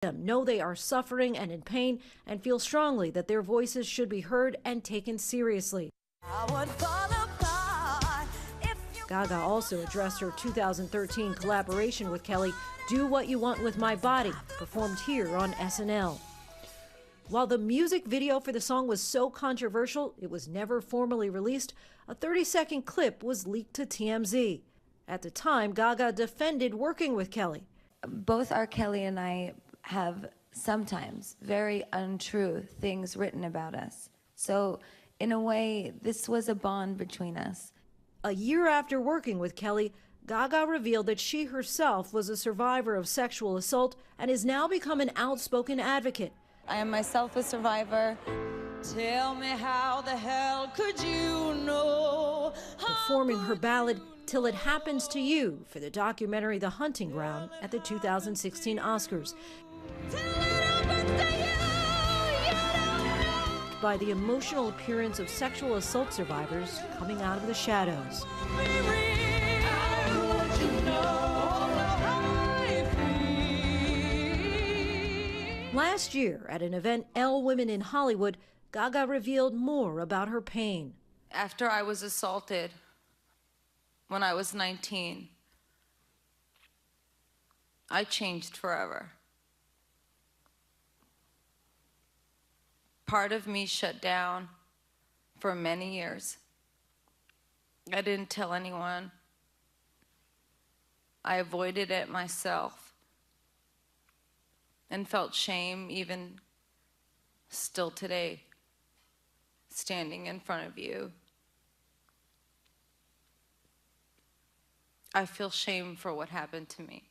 them know they are suffering and in pain and feel strongly that their voices should be heard and taken seriously. Gaga also addressed her 2013 collaboration with Kelly, Do What You Want With My Body, performed here on SNL. While the music video for the song was so controversial, it was never formally released. A 30-second clip was leaked to TMZ. At the time, Gaga defended working with Kelly. Both R.Kelly and I have sometimes very untrue things written about us. So, in a way, this was a bond between us. A year after working with Kelly, Gaga revealed that she herself was a survivor of sexual assault and has now become an outspoken advocate. I am myself a survivor. Tell me how the hell could you know? Performing her ballad, Till It Happens to You, for the documentary The Hunting Ground at the 2016 Oscars. By the emotional appearance of sexual assault survivors coming out of the shadows. Last year, at an event, Elle Women in Hollywood, Gaga revealed more about her pain. After I was assaulted when I was 19, I changed forever. Part of me shut down for many years. I didn't tell anyone. I avoided it myself and felt shame even still today, standing in front of you. I feel shame for what happened to me.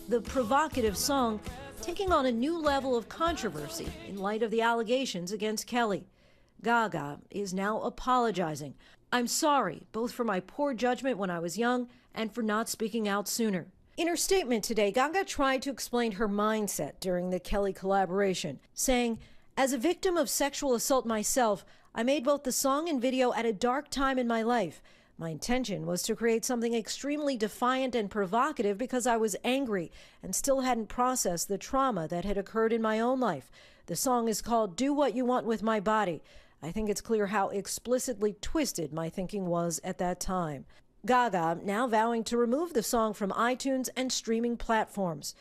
The provocative song taking on a new level of controversy in light of the allegations against Kelly. Gaga is now apologizing. I'm sorry, both for my poor judgment when I was young and for not speaking out sooner. In her statement today, Gaga tried to explain her mindset during the Kelly collaboration, saying, "As a victim of sexual assault myself, I made both the song and video at a dark time in my life. My intention was to create something extremely defiant and provocative because I was angry and still hadn't processed the trauma that had occurred in my own life. The song is called Do What You Want With My Body. I think it's clear how explicitly twisted my thinking was at that time." Gaga now vowing to remove the song from iTunes and streaming platforms.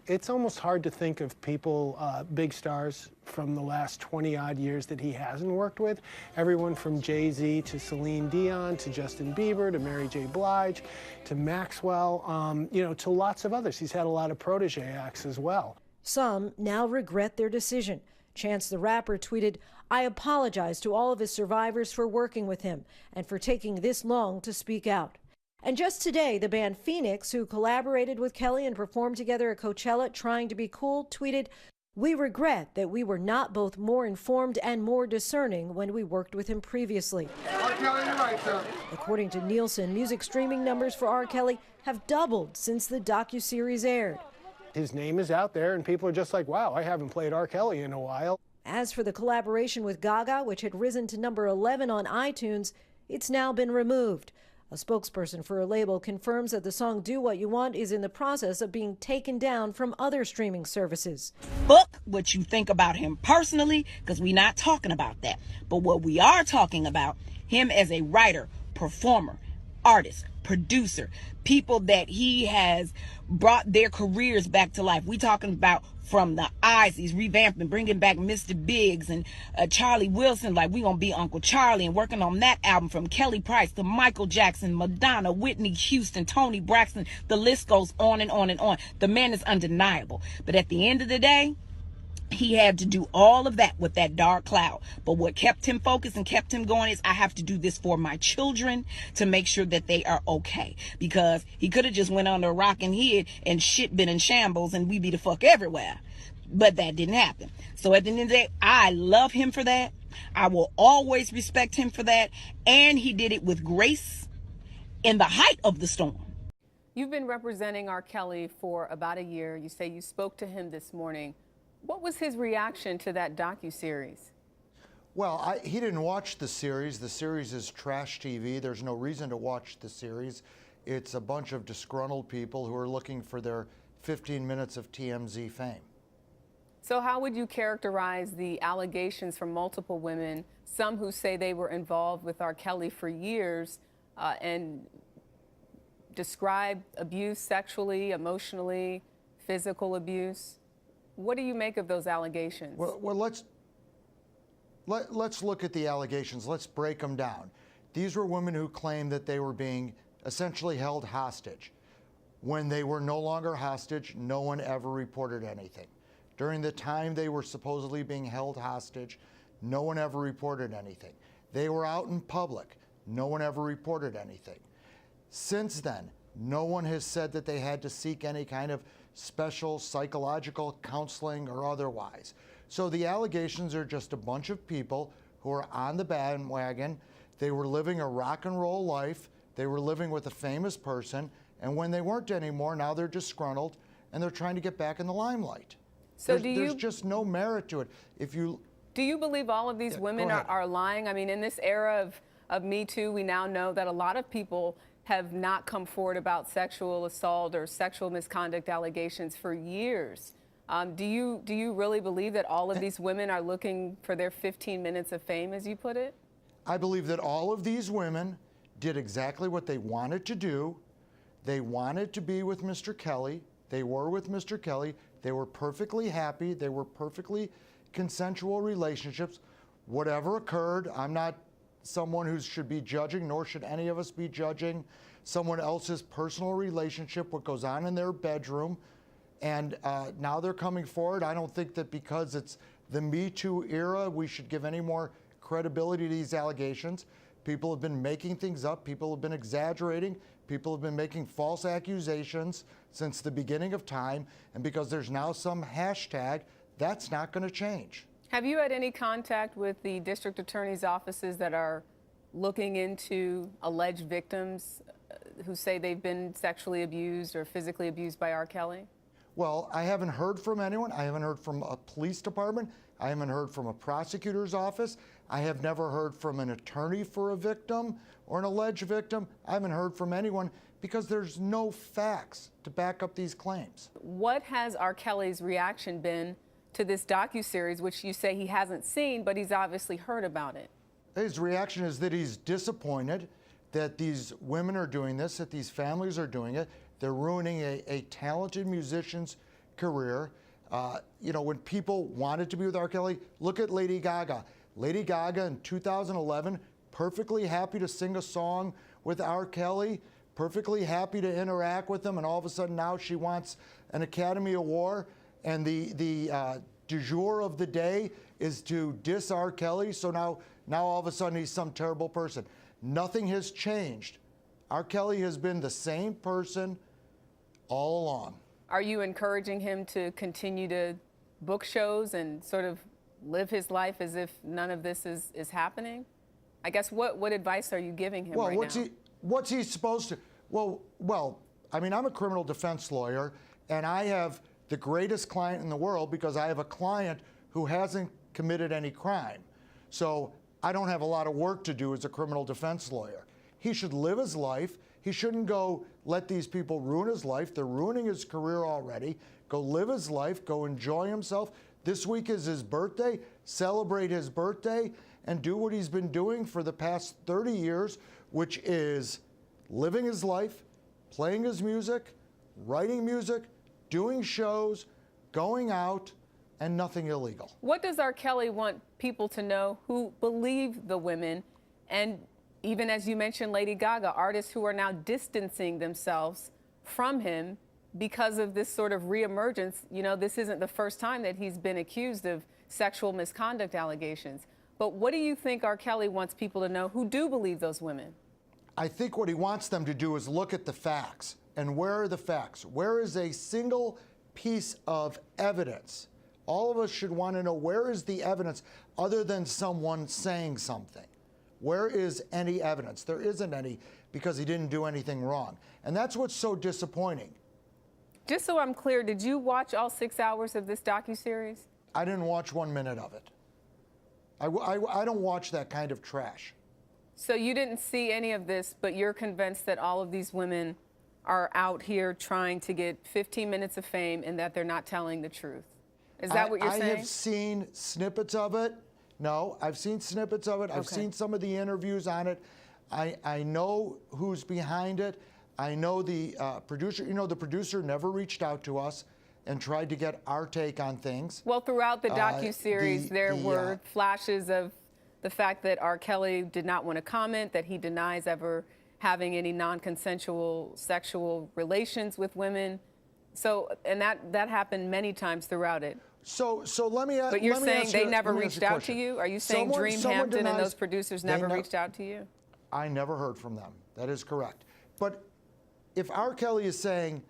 It's almost hard to think of people, big stars from the last 20-odd years that he hasn't worked with. Everyone from Jay-Z to Celine Dion to Justin Bieber to Mary J. Blige to Maxwell, to lots of others. He's had a lot of protege acts as well. Some now regret their decision. Chance the Rapper tweeted, "I apologize to all of his survivors for working with him and for taking this long to speak out." And just today, the band Phoenix, who collaborated with Kelly and performed together at Coachella Trying to Be Cool, tweeted, "We regret that we were not both more informed and more discerning when we worked with him previously." According to Nielsen, music streaming numbers for R. Kelly have doubled since the docuseries aired. His name is out there, and people are just like, wow, I haven't played R. Kelly in a while. As for the collaboration with Gaga, which had risen to number 11 on iTunes, it's now been removed. A spokesperson for a label confirms that the song Do What You Want is in the process of being taken down from other streaming services. Fuck what you think about him personally, because we're not talking about that. But what we are talking about, him as a writer, performer, artist, producer, people that he has brought their careers back to life. We talking about from the eyes, he's revamping, bringing back Mr. Biggs and Charlie Wilson, like we gonna be Uncle Charlie, and working on that album from Kelly Price to Michael Jackson, Madonna, Whitney Houston, Toni Braxton. The list goes on and on and on. The man is undeniable. But at the end of the day, he had to do all of that with that dark cloud. But what kept him focused and kept him going is, I have to do this for my children to make sure that they are okay. Because he could have just went under a rock and hid and shit been in shambles and we be the fuck everywhere. But that didn't happen. So at the end of the day, I love him for that. I will always respect him for that. And he did it with grace in the height of the storm. You've been representing R. Kelly for about a year. You say you spoke to him this morning. What was his reaction to that docuseries? Well, he didn't watch the series. The series is trash TV. There's no reason to watch the series. It's a bunch of disgruntled people who are looking for their 15 minutes of TMZ fame. So how would you characterize the allegations from multiple women, some who say they were involved with R. Kelly for years, and describe abuse sexually, emotionally, physical abuse? What do you make of those allegations? Well, let's look at the allegations. Let's break them down. These were women who claimed that they were being essentially held hostage. When they were no longer hostage, no one ever reported anything. During the time they were supposedly being held hostage, no one ever reported anything. They were out in public. No one ever reported anything. Since then, no one has said that they had to seek any kind of special psychological counseling or otherwise. So the allegations are just a bunch of people who are on the bandwagon. They were living a rock and roll life. They were living with a famous person. And when they weren't anymore, now they're disgruntled and they're trying to get back in the limelight. So there's just no merit to it. Do you believe all of these women are lying? I mean, in this era of Me Too, we now know that a lot of people have not come forward about sexual assault or sexual misconduct allegations for years. Do you really believe that all of these women are looking for their 15 minutes of fame, as you put it? I believe that all of these women did exactly what they wanted to do. They wanted to be with Mr. Kelly. They were with Mr. Kelly. They were perfectly happy. They were perfectly consensual relationships. Whatever occurred, I'm not someone who should be judging, nor should any of us be judging someone else's personal relationship, what goes on in their bedroom. And now they're coming forward. I don't think that because it's the Me Too era, we should give any more credibility to these allegations. People have been making things up. People have been exaggerating. People have been making false accusations since the beginning of time. And because there's now some hashtag, that's not going to change. Have you had any contact with the district attorney's offices that are looking into alleged victims who say they've been sexually abused or physically abused by R. Kelly? Well, I haven't heard from anyone. I haven't heard from a police department. I haven't heard from a prosecutor's office. I have never heard from an attorney for a victim or an alleged victim. I haven't heard from anyone because there's no facts to back up these claims. What has R. Kelly's reaction been to this docuseries, which you say he hasn't seen, but he's obviously heard about it? His reaction is that he's disappointed that these women are doing this, that these families are doing it. They're ruining a talented musician's career. You know, when people wanted to be with R. Kelly, look at Lady Gaga. Lady Gaga in 2011, perfectly happy to sing a song with R. Kelly, perfectly happy to interact with him, and all of a sudden now she wants an Academy Award, and the du jour of the day is to diss R. Kelly, so now all of a sudden he's some terrible person. Nothing has changed. R. Kelly has been the same person all along. Are you encouraging him to continue to book shows and sort of live his life as if none of this is happening? I guess what advice are you giving him right now? What's he supposed to? Well, I mean, I'm a criminal defense lawyer, and I have the greatest client in the world because I have a client who hasn't committed any crime. So I don't have a lot of work to do as a criminal defense lawyer. He should live his life. He shouldn't go let these people ruin his life. They're ruining his career already. Go live his life. Go enjoy himself. This week is his birthday. Celebrate his birthday and do what he's been doing for the past 30 years, which is living his life, playing his music, writing music, doing shows, going out, and nothing illegal. What does R. Kelly want people to know who believe the women, and even as you mentioned, Lady Gaga, artists who are now distancing themselves from him because of this sort of reemergence? You know, this isn't the first time that he's been accused of sexual misconduct allegations. But what do you think R. Kelly wants people to know who do believe those women? I think what he wants them to do is look at the facts. And where are the facts? Where is a single piece of evidence? All of us should want to know, where is the evidence other than someone saying something? Where is any evidence? There isn't any because he didn't do anything wrong. And that's what's so disappointing. Just so I'm clear, did you watch all 6 hours of this docuseries? I didn't watch 1 minute of it. I don't watch that kind of trash. So you didn't see any of this, but you're convinced that all of these women are out here trying to get 15 minutes of fame and that they're not telling the truth? Is that what you're saying? I have seen snippets of it. No, I've seen snippets of it. I've seen some of the interviews on it. I know who's behind it. I know the producer. You know, the producer never reached out to us and tried to get our take on things. Well, throughout the docuseries, there were flashes of the fact that R.Kelly did not want to comment, that he denies ever having any non-consensual sexual relations with women. So, and that happened many times throughout it. So let me ask. But you're saying they never reached out to you? Are you saying Dream Hampton and those producers never reached out to you? I never heard from them. That is correct. But if R. Kelly is saying,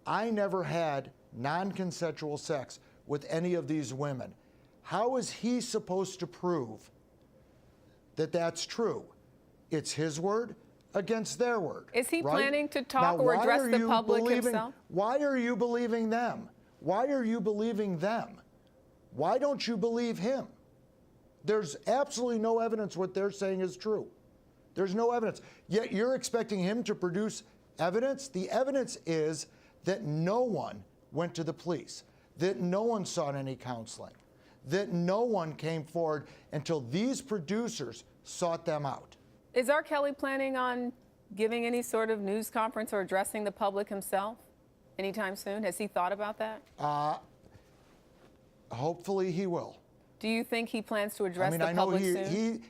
I never had non-consensual sex with any of these women, how is he supposed to prove that that's true? It's his word against their word. Is he right? planning to talk or address the public himself? Why are you believing them? Why are you believing them? Why don't you believe him? There's absolutely no evidence what they're saying is true. There's no evidence. Yet you're expecting him to produce evidence? The evidence is that no one went to the police, that no one sought any counseling, that no one came forward until these producers sought them out. Is R. Kelly planning on giving any sort of news conference or addressing the public himself anytime soon? Has he thought about that? Hopefully he will. Do you think he plans to address the public soon?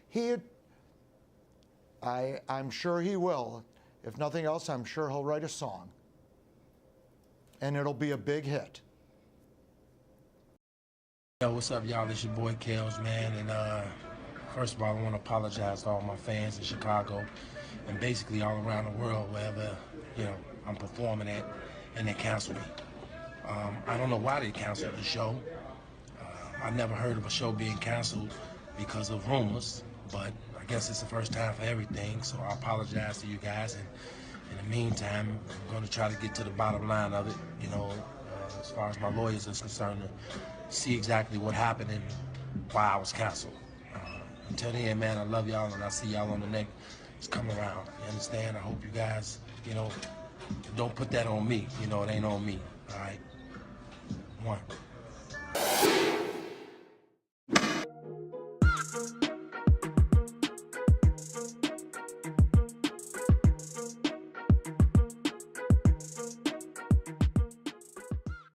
I'm sure he will. If nothing else, I'm sure he'll write a song. And it'll be a big hit. Yo, what's up, y'all? It's your boy Kels, man. And first of all, I want to apologize to all my fans in Chicago and basically all around the world, wherever I'm performing at, and they cancel me. I don't know why they canceled the show. I never heard of a show being canceled because of rumors, but I guess it's the first time for everything, so I apologize to you guys. And in the meantime, I'm going to try to get to the bottom line of it, as far as my lawyers is concerned, to see exactly what happened and why I was canceled. Until then, man, I love y'all, and I'll see y'all on the next come around. You understand? I hope you guys, don't put that on me. It ain't on me. All right? One.